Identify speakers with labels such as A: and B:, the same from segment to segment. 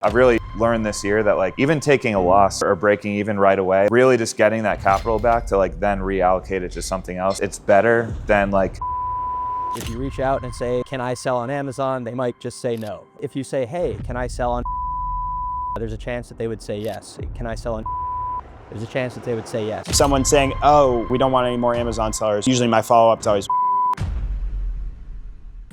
A: I've really learned this year that like even taking a loss or breaking even right away, really just getting that capital back to like then reallocate it to something else, it's better than like.
B: If you reach out and say, can I sell on Amazon? They might just say no. If you say, hey, can I sell on there's a chance that they would say yes. Can I sell on there's a chance that they would say yes.
C: If someone's saying, oh, we don't want any more Amazon sellers, usually my follow-up is always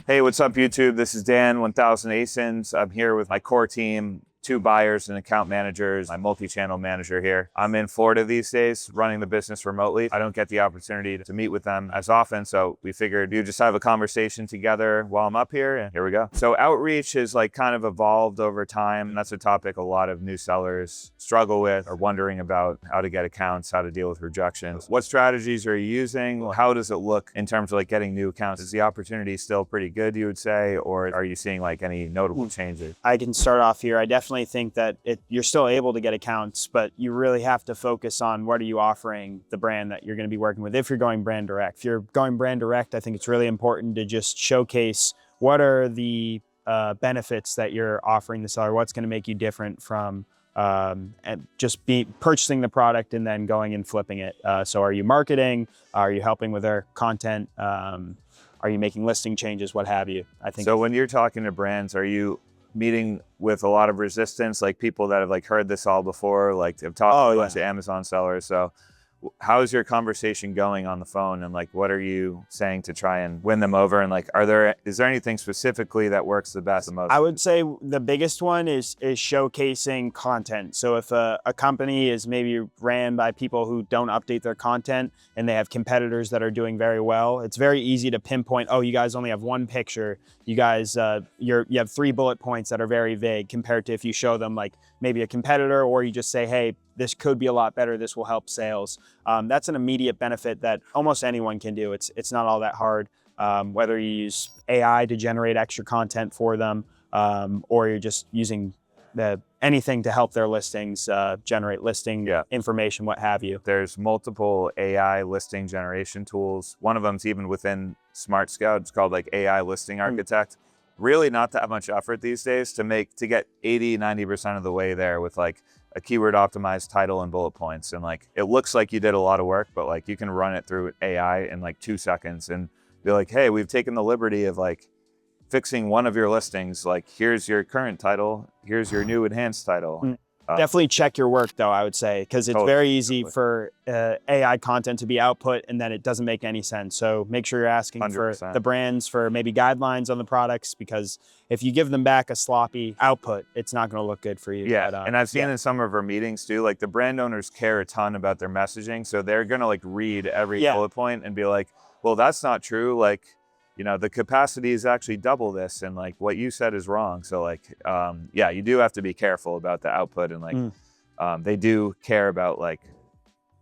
A: Hey, what's up YouTube? This is Dan, 1000 ASINs. I'm here with my core team, 2 buyers and account managers, my multi-channel manager here. I'm in Florida these days, running the business remotely. I don't get the opportunity to meet with them as often, so we figured we'd just have a conversation together while I'm up here, and here we go. So outreach is like kind of evolved over time. That's a topic a lot of new sellers struggle with or wondering about, how to get accounts, how to deal with rejections. What strategies are you using? How does it look in terms of like getting new accounts? Is the opportunity still pretty good, you would say, or are you seeing like any notable changes?
C: I can start off here. I definitely think that you're still able to get accounts, but you really have to focus on what are you offering the brand that you're going to be working with if you're going brand direct. If you're going brand direct, I think it's really important to just showcase what are the benefits that you're offering the seller, what's going to make you different from and just purchasing the product and then going and flipping it. So are you marketing? Are you helping with their content? Are you making listing changes? What have you? I think.
A: So when you're talking to brands, are you meeting with a lot of resistance, like people that have like heard this all before, like have talked to a bunch of Amazon sellers? So how's your conversation going on the phone, and like what are you saying to try and win them over? And like is there anything specifically that works the best the most?
C: I would say the biggest one is showcasing content. So if a company is maybe ran by people who don't update their content and they have competitors that are doing very well, it's very easy to pinpoint, oh, you guys only have one picture, you guys you have 3 bullet points that are very vague, compared to if you show them like maybe a competitor, or you just say, hey, this could be a lot better, this will help sales. That's an immediate benefit that almost anyone can do. It's not all that hard, whether you use AI to generate extra content for them, or you're just using anything to help their listings, generate listing information, what have you.
A: There's multiple AI listing generation tools. One of them's even within Smart Scout. It's called like AI Listing Architect. Really not that much effort these days to get 80-90% of the way there with like a keyword optimized title and bullet points. And like, it looks like you did a lot of work, but like you can run it through AI in like 2 seconds and be like, hey, we've taken the liberty of like fixing one of your listings. Like, here's your current title, here's your new enhanced title.
C: Definitely check your work though, I would say, because it's very easy for AI content to be output and then it doesn't make any sense. So make sure you're asking 100%. For the brands for maybe guidelines on the products, because if you give them back a sloppy output, it's not going to look good for you.
A: Yeah, but, and I've seen in some of our meetings too, like the brand owners care a ton about their messaging. So they're going to like read every bullet point and be like, well, that's not true. Like, you know, the capacity is actually double this, and like what you said is wrong. So like, yeah, you do have to be careful about the output, and like, they do care about like,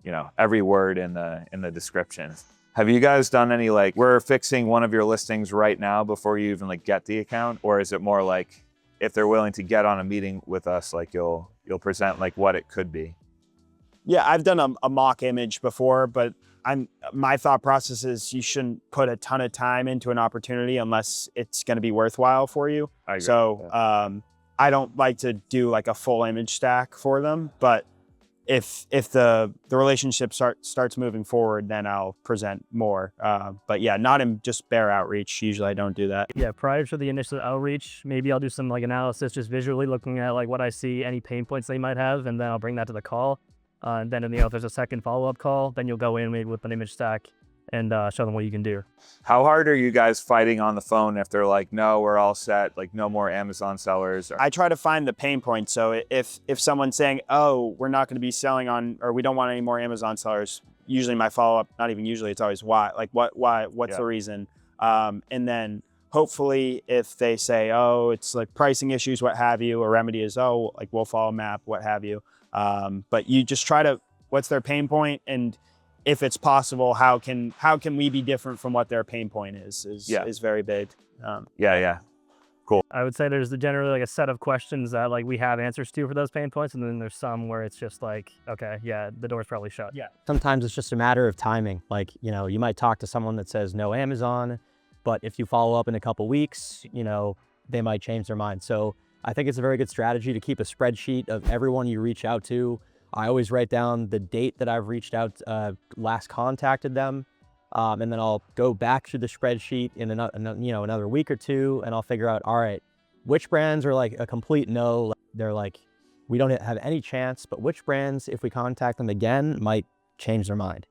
A: you know, every word in the description. Have you guys done any like, we're fixing one of your listings right now before you even like get the account? Or is it more like, if they're willing to get on a meeting with us, like you'll present like what it could be?
C: Yeah, I've done a mock image before, but my thought process is you shouldn't put a ton of time into an opportunity unless it's going to be worthwhile for you. I agree. So I don't like to do like a full image stack for them, but if the relationship starts moving forward, then I'll present more. But yeah, not in just bare outreach. Usually I don't do that.
D: Yeah, prior to the initial outreach, maybe I'll do some like analysis, just visually looking at like what I see, any pain points they might have, and then I'll bring that to the call. And then, if there's a second follow-up call, then you'll go in maybe with an image stack and show them what you can do.
A: How hard are you guys fighting on the phone if they're like, no, we're all set, like no more Amazon sellers?
C: I try to find the pain point. So if someone's saying, oh, we're not going to be selling on, or we don't want any more Amazon sellers, usually my follow-up, not even usually, it's always why, like what's the reason? And then hopefully if they say, oh, it's like pricing issues, what have you, a remedy is, oh, like we'll follow map, what have you. But you just try to, what's their pain point, and if it's possible, how can we be different from what their pain point is very big.
A: Yeah, cool.
D: I would say there's generally like a set of questions that like we have answers to for those pain points, and then there's some where it's just like, okay, yeah, the door's probably shut.
B: Yeah. Sometimes it's just a matter of timing. Like, you know, you might talk to someone that says no Amazon, but if you follow up in a couple weeks, you know, they might change their mind. So I think it's a very good strategy to keep a spreadsheet of everyone you reach out to. I always write down the date that I've reached out, last contacted them. And then I'll go back through the spreadsheet in another week or two, and I'll figure out, all right, which brands are like a complete no. They're like, we don't have any chance, but which brands, if we contact them again, might change their mind.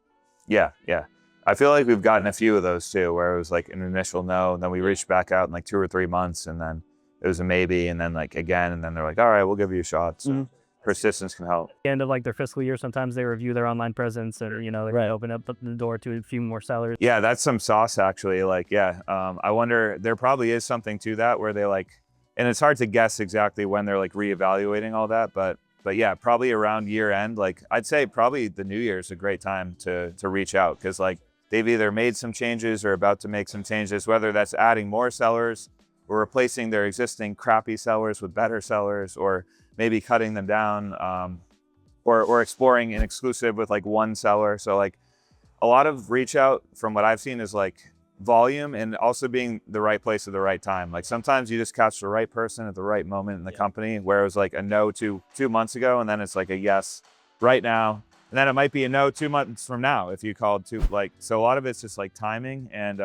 A: Yeah, yeah. I feel like we've gotten a few of those too, where it was like an initial no, and then we reached back out in like 2 or 3 months, and then it was a maybe, and then like again, and then they're like, all right, we'll give you a shot. So persistence can help.
D: At the end of like their fiscal year, sometimes they review their online presence, or they open up the door to a few more sellers.
A: Yeah, that's some sauce actually. Like, yeah, I wonder, there probably is something to that where they like, and it's hard to guess exactly when they're like reevaluating all that, but yeah, probably around year end. Like I'd say probably the new year is a great time to reach out, because like they've either made some changes or about to make some changes, whether that's adding more sellers or replacing their existing crappy sellers with better sellers, or maybe cutting them down, or exploring an exclusive with like one seller. So like a lot of reach out from what I've seen is like volume, and also being the right place at the right time. Like sometimes you just catch the right person at the right moment in the company, where it was like a no 2 months ago, and then it's like a yes right now. And then it might be a no 2 months from now if you called so a lot of it's just like timing. And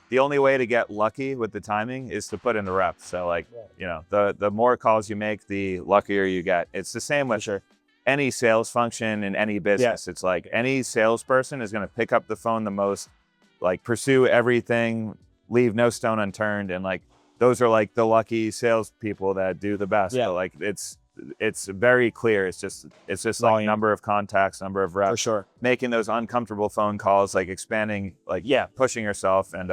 A: the only way to get lucky with the timing is to put in the reps. So like, the more calls you make, the luckier you get. It's the same with any sales function in any business. It's like any salesperson is going to pick up the phone the most, like pursue everything, leave no stone unturned. And like, those are like the lucky salespeople that do the best. So like, it's very clear. It's just like number of contacts, number of reps,
C: For sure.
A: making those uncomfortable phone calls, like expanding, like pushing yourself. And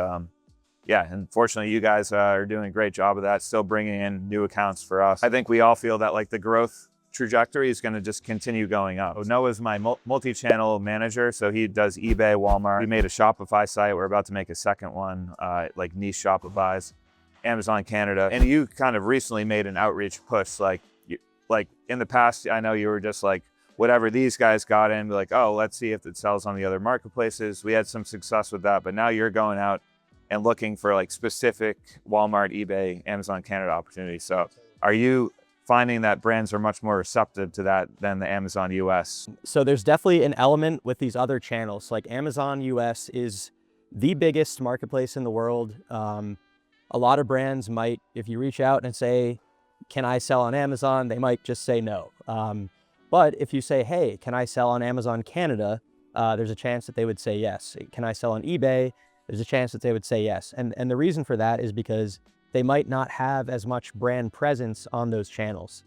A: and fortunately you guys are doing a great job of that, still bringing in new accounts for us. I think we all feel that like the growth trajectory is going to just continue going up. So Noah's my multi-channel manager, so he does eBay, Walmart. We made a Shopify site. We're about to make a second one, like niche Shopify's, Amazon Canada. And you kind of recently made an outreach push. Like in the past, I know you were just like, whatever these guys got in, be like, oh, let's see if it sells on the other marketplaces. We had some success with that, but now you're going out and looking for like specific Walmart, eBay, Amazon Canada opportunities. So are you finding that brands are much more receptive to that than the Amazon US?
B: So there's definitely an element with these other channels. Like Amazon US is the biggest marketplace in the world. A lot of brands might, if you reach out and say, can I sell on Amazon? They might just say no. But if you say, hey, can I sell on Amazon Canada? There's a chance that they would say yes. Can I sell on eBay? There's a chance that they would say yes. And the reason for that is because they might not have as much brand presence on those channels.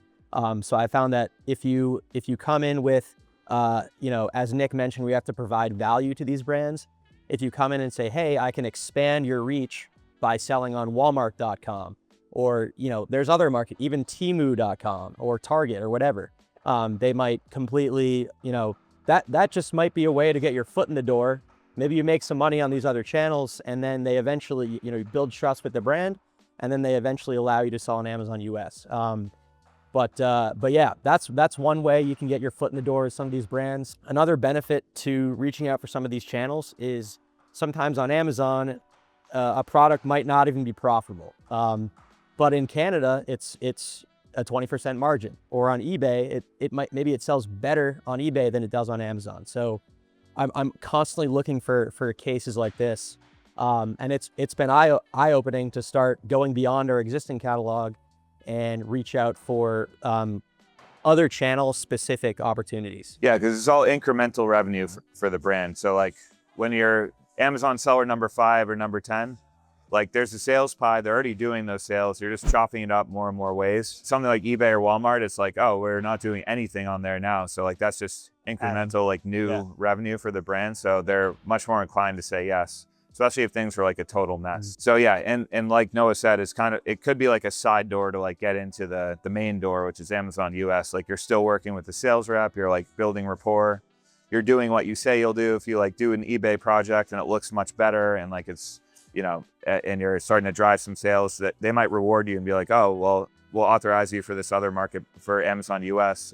B: So I found that if you come in with, as Nick mentioned, we have to provide value to these brands. If you come in and say, hey, I can expand your reach by selling on Walmart.com, or, there's other market, even Temu.com or Target or whatever. They might completely, that just might be a way to get your foot in the door. Maybe you make some money on these other channels, and then they eventually, you build trust with the brand, and then they eventually allow you to sell on Amazon US. But yeah, that's one way you can get your foot in the door with some of these brands. Another benefit to reaching out for some of these channels is sometimes on Amazon, a product might not even be profitable. But in Canada, it's a 20% margin, or on eBay, maybe it sells better on eBay than it does on Amazon. So I'm constantly looking for cases like this. And it's been eye-opening to start going beyond our existing catalog and reach out for other channel-specific opportunities.
A: Yeah, because it's all incremental revenue for the brand. So like when you're Amazon seller number 5 or number 10, like there's a sales pie, they're already doing those sales. You're just chopping it up more and more ways. Something like eBay or Walmart, it's like, oh, we're not doing anything on there now. So like that's just incremental, like new revenue for the brand. So they're much more inclined to say yes, especially if things are like a total mess. So yeah, and like Noah said, it could be like a side door to like get into the main door, which is Amazon US. Like you're still working with the sales rep, you're like building rapport. You're doing what you say you'll do. If you like do an eBay project and it looks much better, and like it's, and you're starting to drive some sales, that they might reward you and be like, oh, well, we'll authorize you for this other market, for Amazon US,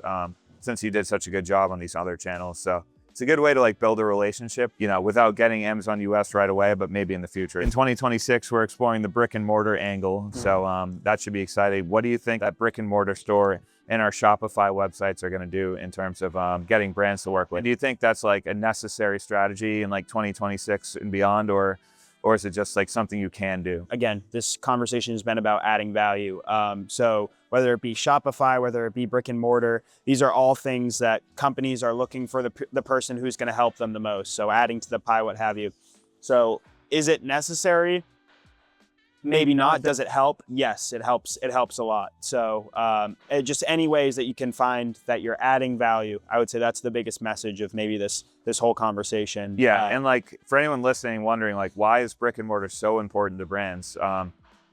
A: since you did such a good job on these other channels. So it's a good way to like build a relationship, you know, without getting Amazon US right away, but maybe in the future. In 2026, we're exploring the brick and mortar angle. So that should be exciting. What do you think that brick and mortar store and our Shopify websites are going to do in terms of getting brands to work with? Do you think that's like a necessary strategy in like 2026 and beyond, or is it just like something you can do?
C: Again, this conversation has been about adding value. So whether it be Shopify, whether it be brick and mortar, these are all things that companies are looking for the person who's going to help them the most. So adding to the pie, what have you. So is it necessary? Maybe not. Does it help? Yes, it helps. It helps a lot. So just any ways that you can find that you're adding value, I would say that's the biggest message of maybe this whole conversation.
A: Yeah, and like for anyone listening, wondering like why is brick and mortar so important to brands?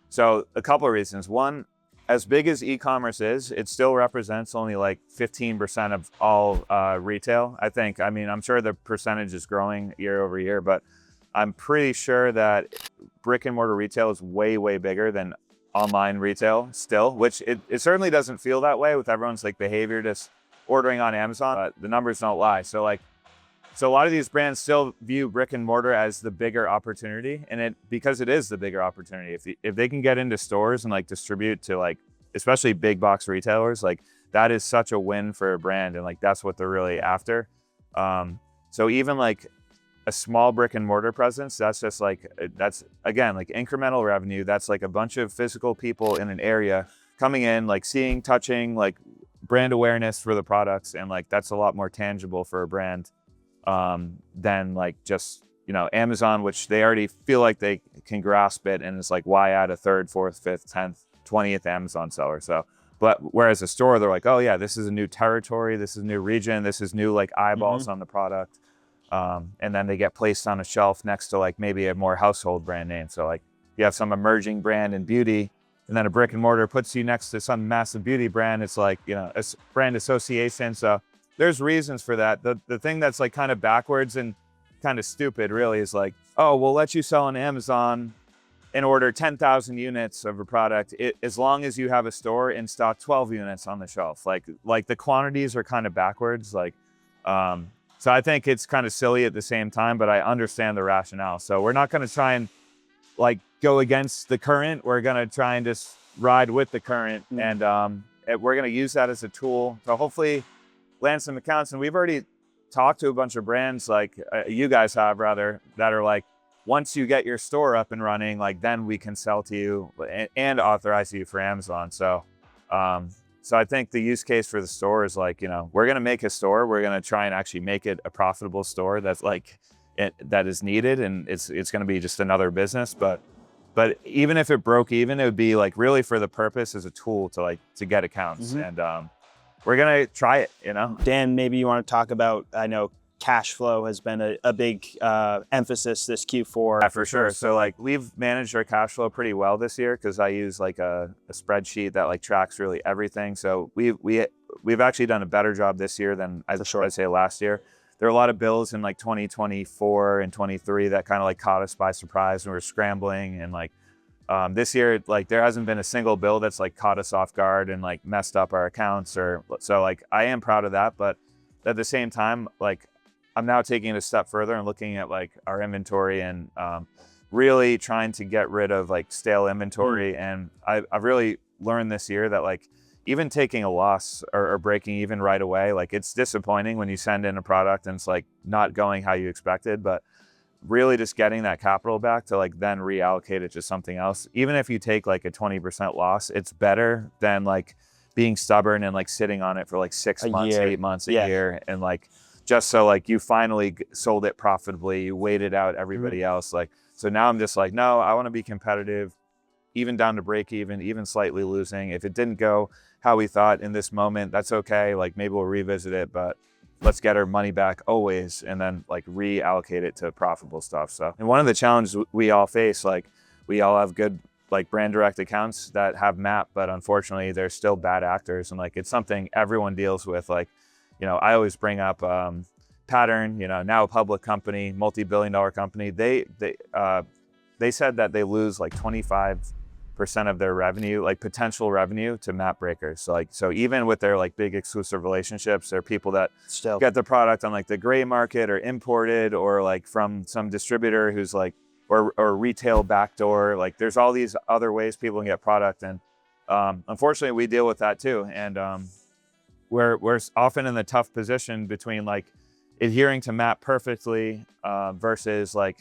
A: So a couple of reasons. One, as big as e-commerce is, it still represents only like 15% of all retail. I mean, I'm sure the percentage is growing year over year, but I'm pretty sure that brick and mortar retail is way, way bigger than online retail still, which it certainly doesn't feel that way with everyone's like behavior just ordering on Amazon, but the numbers don't lie. So a lot of these brands still view brick and mortar as the bigger opportunity, and because it is the bigger opportunity. If they can get into stores and like distribute to like, especially big box retailers, like that is such a win for a brand, and like that's what they're really after. So even like a small brick and mortar presence, that's just like, that's again, like incremental revenue. That's like a bunch of physical people in an area coming in, like seeing, touching, like brand awareness for the products. And like, that's a lot more tangible for a brand than like just, you know, Amazon, which they already feel like they can grasp it. And it's like, why add a 3rd, 4th, 5th, 10th, 20th Amazon seller? So, but whereas a store, they're like, oh yeah, this is a new territory. This is a new region. This is new like eyeballs on the product. And then they get placed on a shelf next to like maybe a more household brand name. So like you have some emerging brand in beauty, and then a brick and mortar puts you next to some massive beauty brand. It's like, you know, a brand association. So there's reasons for that. The thing that's like kind of backwards and kind of stupid really is like, oh, we'll let you sell on Amazon and order 10,000 units of a product as long as you have a store in stock 12 units on the shelf. Like the quantities are kind of backwards. So I think it's kind of silly at the same time, but I understand the rationale. So we're not going to try and like go against the current. We're going to try and just ride with the current. And we're going to use that as a tool to hopefully land some accounts. And we've already talked to a bunch of brands, like you guys have rather, that are like, once you get your store up and running, like then we can sell to you and authorize you for Amazon. So I think the use case for the store is like, you know, we're going to make a store. We're going to try and actually make it a profitable store that's like that is needed. And it's going to be just another business. But even if it broke even, it would be like really for the purpose as a tool to get accounts. And we're going to try it, you know.
C: Dan, maybe you want to talk about, I know cash flow has been a big emphasis this Q4.
A: Yeah, for sure. So like we've managed our cash flow pretty well this year because I use like a spreadsheet that like tracks really everything. So we've actually done a better job this year than I'd say last year. There are a lot of bills in like 2024 and 23 that kind of like caught us by surprise and we were scrambling. And like this year, like there hasn't been a single bill that's like caught us off guard and like messed up our accounts so like I am proud of that. But at the same time, like I'm now taking it a step further and looking at like our inventory and really trying to get rid of like stale inventory. And I've really learned this year that like even taking a loss or breaking even right away, like it's disappointing when you send in a product and it's like not going how you expected, but really just getting that capital back to like then reallocate it to something else. Even if you take like a 20% loss, it's better than like being stubborn and like sitting on it for like 6 months, 8 months, a year. And like, just so like you finally sold it profitably, you waited out everybody else. Like, so now I'm just like, no, I want to be competitive, even down to break even slightly losing. If it didn't go how we thought in this moment, that's okay. Like maybe we'll revisit it, but let's get our money back always and then like reallocate it to profitable stuff. So, and one of the challenges we all face, like we all have good like brand direct accounts that have MAP, but unfortunately they're still bad actors. And like, it's something everyone deals with. Like, you know, I always bring up Pattern, you know, now a public company, multi-billion-dollar company. They said that they lose like 25 percent of their revenue, like potential revenue, to map breakers. So even with their like big exclusive relationships, there are people that
C: Still.
A: get the product on like the gray market or imported or like from some distributor who's like, or retail backdoor. Like there's all these other ways people can get product. And unfortunately we deal with that too. And we're often in the tough position between like adhering to map perfectly versus like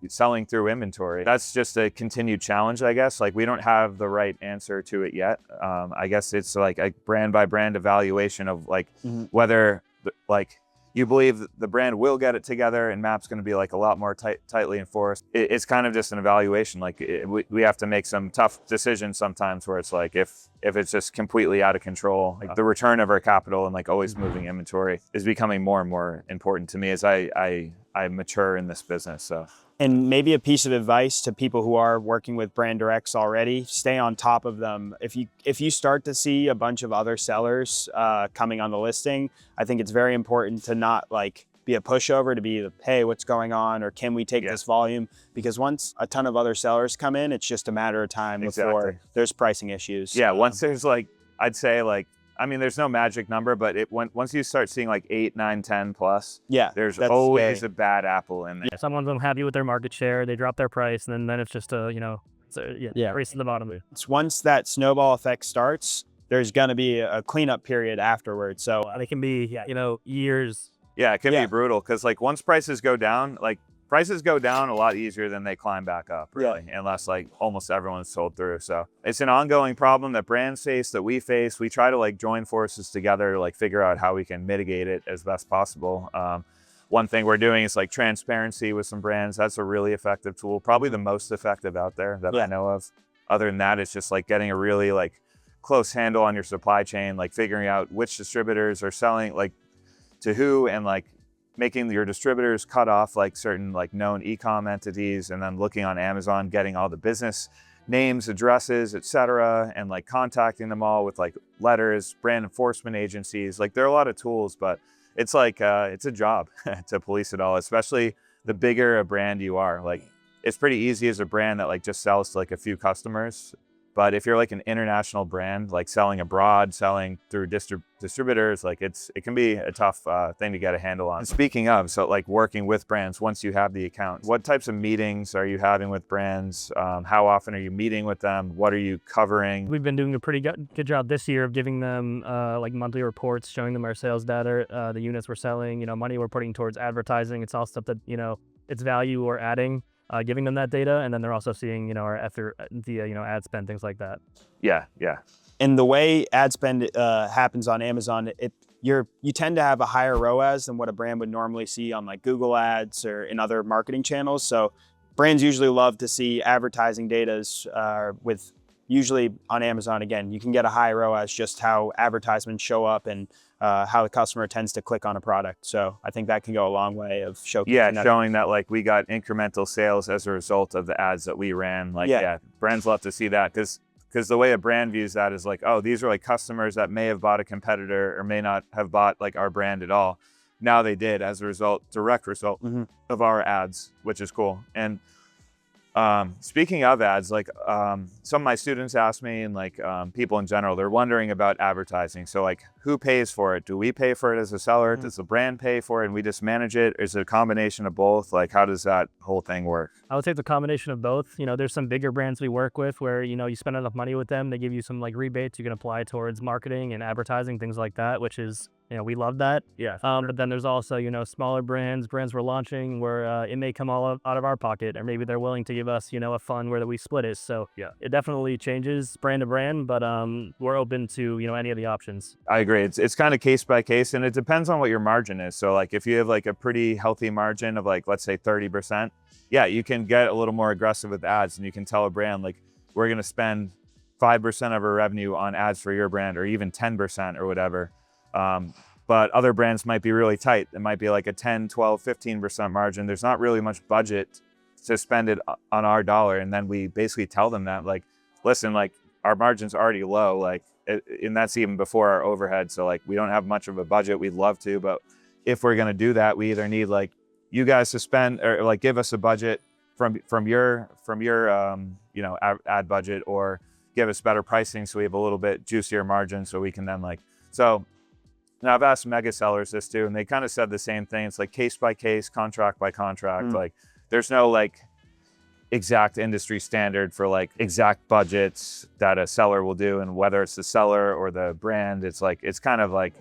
A: selling through inventory. That's just a continued challenge, I guess. Like we don't have the right answer to it yet. I guess it's like a brand by brand evaluation of like whether like you believe the brand will get it together and map's going to be like a lot more tightly enforced. It's kind of just an evaluation. Like we have to make some tough decisions sometimes where it's like if it's just completely out of control, like the return of our capital and like always moving inventory is becoming more and more important to me as I mature in this business. So.
C: And maybe a piece of advice to people who are working with brand directs already: stay on top of them. If you start to see a bunch of other sellers coming on the listing, I think it's very important to not like be a pushover, to be, hey, what's going on? Or can we take this volume? Because once a ton of other sellers come in, it's just a matter of time before there's pricing issues.
A: Yeah, once there's like, I'd say like, I mean, there's no magic number, but once you start seeing like 8, 9, 10 plus, there's always a bad apple in there.
D: Yeah, someone's unhappy with their market share, they drop their price, and then it's just a, race to the bottom.
C: It's once that snowball effect starts, there's gonna be a cleanup period afterwards. So
D: they can be, years.
A: Yeah, it can be brutal because like once prices go down, like prices go down a lot easier than they climb back up, really, unless like almost everyone's sold through. So it's an ongoing problem that brands face, that we face. We try to like join forces together to like figure out how we can mitigate it as best possible. One thing we're doing is like transparency with some brands. That's a really effective tool, probably the most effective out there that I know of. Other than that, it's just like getting a really like close handle on your supply chain, like figuring out which distributors are selling like to who, and like making your distributors cut off like certain like known e-com entities, and then looking on Amazon, getting all the business names, addresses, etc., and like contacting them all with like letters, brand enforcement agencies. Like there are a lot of tools, but it's like it's a job to police it all, especially the bigger a brand you are. Like it's pretty easy as a brand that like just sells to like a few customers. But if you're like an international brand, like selling abroad, selling through distributors, like it can be a tough thing to get a handle on. And speaking of, so like working with brands, once you have the account, what types of meetings are you having with brands? How often are you meeting with them? What are you covering?
D: We've been doing a pretty good job this year of giving them like monthly reports, showing them our sales data, the units we're selling, money we're putting towards advertising. It's all stuff that, it's value we're adding. Giving them that data, and then they're also seeing, our effort via, ad spend, things like that.
A: Yeah.
C: And the way ad spend happens on Amazon, you tend to have a higher ROAS than what a brand would normally see on like Google Ads or in other marketing channels. So brands usually love to see advertising data with usually on Amazon. Again, you can get a high ROAS just how advertisements show up and how the customer tends to click on a product. So I think that can go a long way of showcasing
A: showing that like we got incremental sales as a result of the ads that we ran. Like brands love to see that because the way a brand views that is like, oh, these are like customers that may have bought a competitor or may not have bought like our brand at all. Now they did as a result, direct result of our ads, which is cool. And speaking of ads, like some of my students ask me, and like people in general, they're wondering about advertising. So like who pays for it? Do we pay for it as a seller? Does the brand pay for it and we just manage it? Is it a combination of both? Like how does that whole thing work?
D: I would say it's a combination of both. There's some bigger brands we work with where, you spend enough money with them, they give you some like rebates you can apply towards marketing and advertising, things like that, which is, we love that. Yeah. But then there's also, smaller brands we're launching where it may come all out of our pocket, or maybe they're willing to give us, a fund where we split it. So it definitely changes brand to brand, but we're open to, any of the options.
A: I agree. It's kind of case by case, and it depends on what your margin is. So like if you have like a pretty healthy margin of like, let's say 30%, you can get a little more aggressive with ads, and you can tell a brand like, we're going to spend 5% of our revenue on ads for your brand, or even 10% or whatever. But other brands might be really tight. It might be like a 10, 12, 15% margin. There's not really much budget to spend it on our dollar. And then we basically tell them that like, listen, like our margin's already low, like, and that's even before our overhead. So like, we don't have much of a budget. We'd love to, but if we're going to do that, we either need like you guys to spend or like give us a budget from your ad budget, or give us better pricing so we have a little bit juicier margin so we can then so now I've asked mega sellers this too, and they kind of said the same thing. It's like case by case, contract by contract. Like there's no exact industry standard for exact budgets that a seller will do, and whether it's the seller or the brand, it's kind of like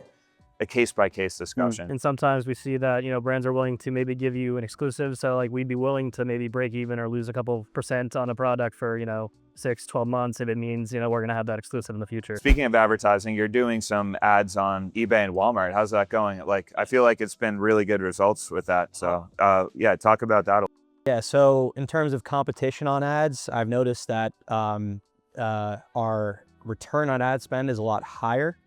A: a case by case discussion.
D: And sometimes we see that, brands are willing to maybe give you an exclusive. So we'd be willing to maybe break even or lose a couple % on a product for, 6, 12 months if it means, we're going to have that exclusive in the future.
A: Speaking of advertising, you're doing some ads on eBay and Walmart. How's that going? I feel like it's been really good results with that. So yeah, talk about that.
B: Yeah, so in terms of competition on ads, I've noticed that our return on ad spend is a lot higher.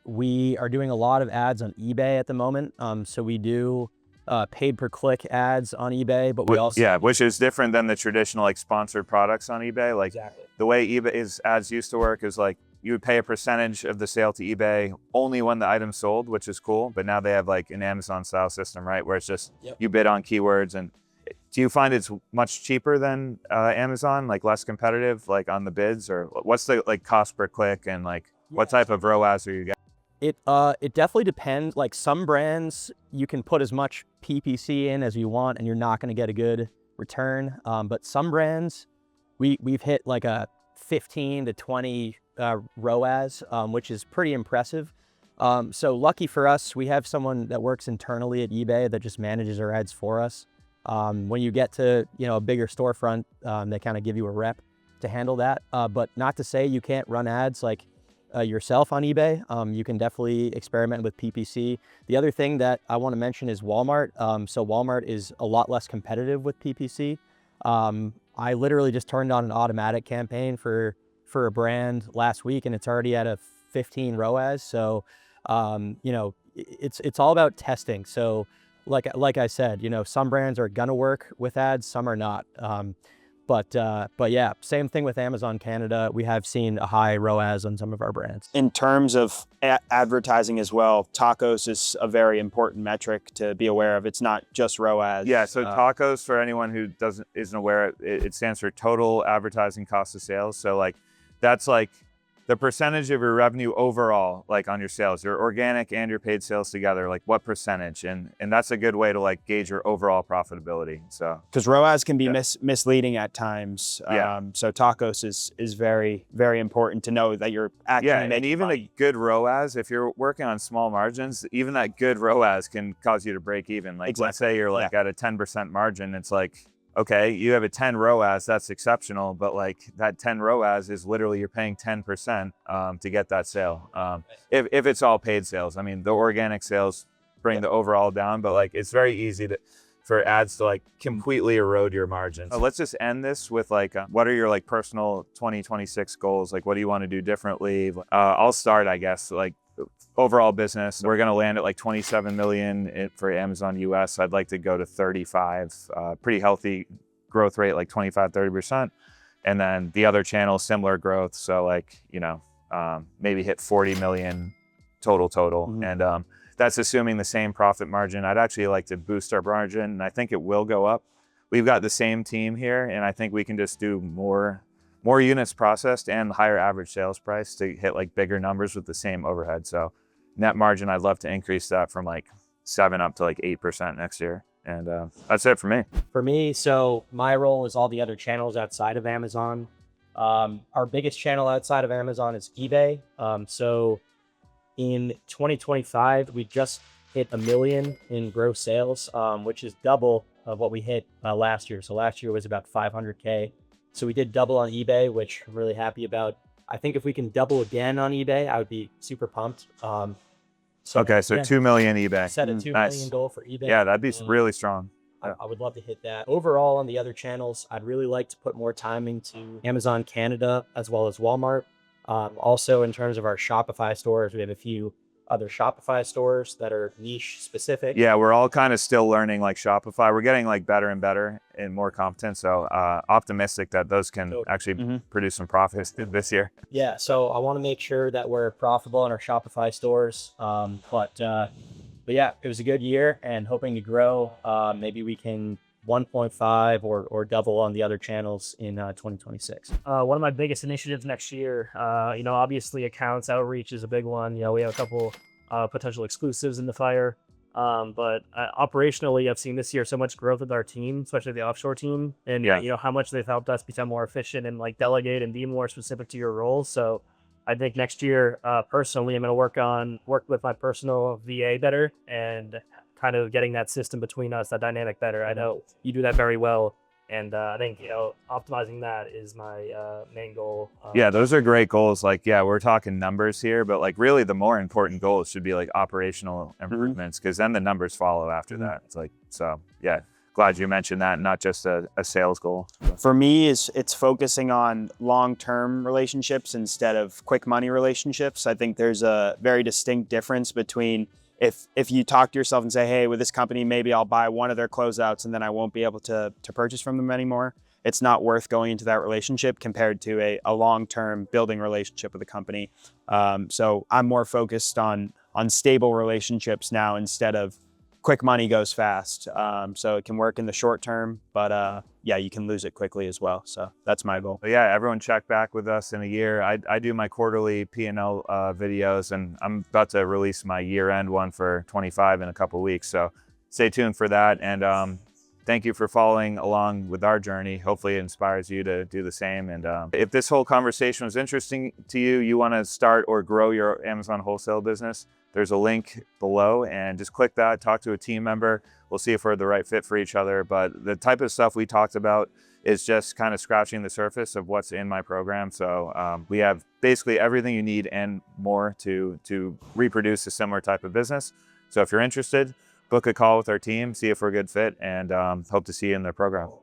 B: We are doing a lot of ads on eBay at the moment. So we do paid per click ads on eBay, but we also...
A: Yeah, which is different than the traditional sponsored products on eBay.
B: Exactly.
A: The way eBay's ads used to work is you would pay a percentage of the sale to eBay only when the item's sold, which is cool. But now they have an Amazon style system, right? Where it's just, you bid on keywords. And do you find it's much cheaper than Amazon, less competitive, on the bids? Or what's the cost per click, and what type of ROAS are you getting?
B: It definitely depends. Some brands, you can put as much PPC in as you want and you're not going to get a good return. But some brands, we've hit a 15 to 20 ROAS, which is pretty impressive. So lucky for us, we have someone that works internally at eBay that just manages our ads for us. When you get to, a bigger storefront, they kind of give you a rep to handle that. But not to say you can't run ads yourself on eBay. You can definitely experiment with PPC. The other thing that I want to mention is Walmart. So Walmart is a lot less competitive with PPC. I literally just turned on an automatic campaign for a brand last week, and it's already at a 15 ROAS. So, it's all about testing. So like I said, some brands are gonna work with ads, some are not. But yeah, same thing with Amazon Canada. We have seen a high ROAS on some of our brands.
C: In terms of advertising as well, tacos is a very important metric to be aware of. It's not just ROAS.
A: Yeah, so tacos, for anyone who isn't aware, it stands for total advertising cost of sales. So that's the percentage of your revenue overall, on your sales, your organic and your paid sales together, what percentage, and that's a good way to gauge your overall profitability. So
C: because ROAS can be misleading at times. So tacos is very, very important to know that you're actually making
A: and even
C: money.
A: a good ROAS, if you're working on small margins, even that good ROAS can cause you to break even. Let's say you're at a 10% margin, it's okay, you have a 10 ROAS, that's exceptional, but that 10 ROAS is literally you're paying 10% to get that sale. If it's all paid sales. I mean, the organic sales bring the overall down, but it's very easy for ads to completely erode your margins. Let's just end this with what are your personal 2026 goals? What do you want to do differently? I'll start, I guess, overall business, we're going to land at 27 million for Amazon US. I'd like to go to 35, pretty healthy growth rate, 25, 30%. And then the other channels, similar growth. So maybe hit 40 million total. And that's assuming the same profit margin. I'd actually like to boost our margin, and I think it will go up. We've got the same team here, and I think we can just do more units processed and higher average sales price to hit bigger numbers with the same overhead. So net margin, I'd love to increase that from 7 up to 8% next year. And that's it for me.
B: For me, so my role is all the other channels outside of Amazon. Our biggest channel outside of Amazon is eBay. So in 2025, we just hit $1 million in gross sales, which is double of what we hit last year. So last year was about 500K. So we did double on eBay, which I'm really happy about. I think if we can double again on eBay, I would be super pumped. So
A: 2 million eBay.
B: Set a 2 million goal for eBay.
A: Yeah, that'd be really strong.
B: I would love to hit that. Overall, on the other channels, I'd really like to put more time into Amazon Canada as well as Walmart. Also, in terms of our Shopify stores, we have a few other Shopify stores that are niche specific.
A: Yeah, we're all kind of still learning Shopify. We're getting better and better and more competent. So optimistic that those can actually produce some profits this year.
B: Yeah, so I want to make sure that we're profitable in our Shopify stores. But yeah, it was a good year and hoping to grow. Maybe we can 1.5 or double on the other channels in 2026?
D: One of my biggest initiatives next year, obviously accounts outreach is a big one. We have a couple potential exclusives in the fire. But operationally, I've seen this year so much growth with our team, especially the offshore team, and how much they've helped us become more efficient and like delegate and be more specific to your roles. So I think next year, personally, I'm going to work with my personal VA better and kind of getting that system between us, that dynamic better. I know you do that very well. And I think, optimizing that is my main goal.
A: Yeah, those are great goals. Like, yeah, we're talking numbers here, but like really the more important goals should be like operational improvements, because then the numbers follow after that. It's like, so yeah, glad you mentioned that, not just a sales goal.
C: For me, it's focusing on long-term relationships instead of quick money relationships. I think there's a very distinct difference between if you talk to yourself and say, hey, with this company, maybe I'll buy one of their closeouts and then I won't be able to purchase from them anymore. It's not worth going into that relationship compared to a long-term building relationship with a company. So I'm more focused on stable relationships now instead of quick money goes fast. So it can work in the short term, but yeah, you can lose it quickly as well. So that's my goal.
A: But yeah, everyone check back with us in a year. I do my quarterly P&L videos, and I'm about to release my year-end one for 25 in a couple weeks. So stay tuned for that. And thank you for following along with our journey. Hopefully it inspires you to do the same. And if this whole conversation was interesting to you, you want to start or grow your Amazon wholesale business, there's a link below, and just click that, talk to a team member. We'll see if we're the right fit for each other. But the type of stuff we talked about is just kind of scratching the surface of what's in my program. So we have basically everything you need and more to reproduce a similar type of business. So if you're interested, book a call with our team, see if we're a good fit, and hope to see you in the program.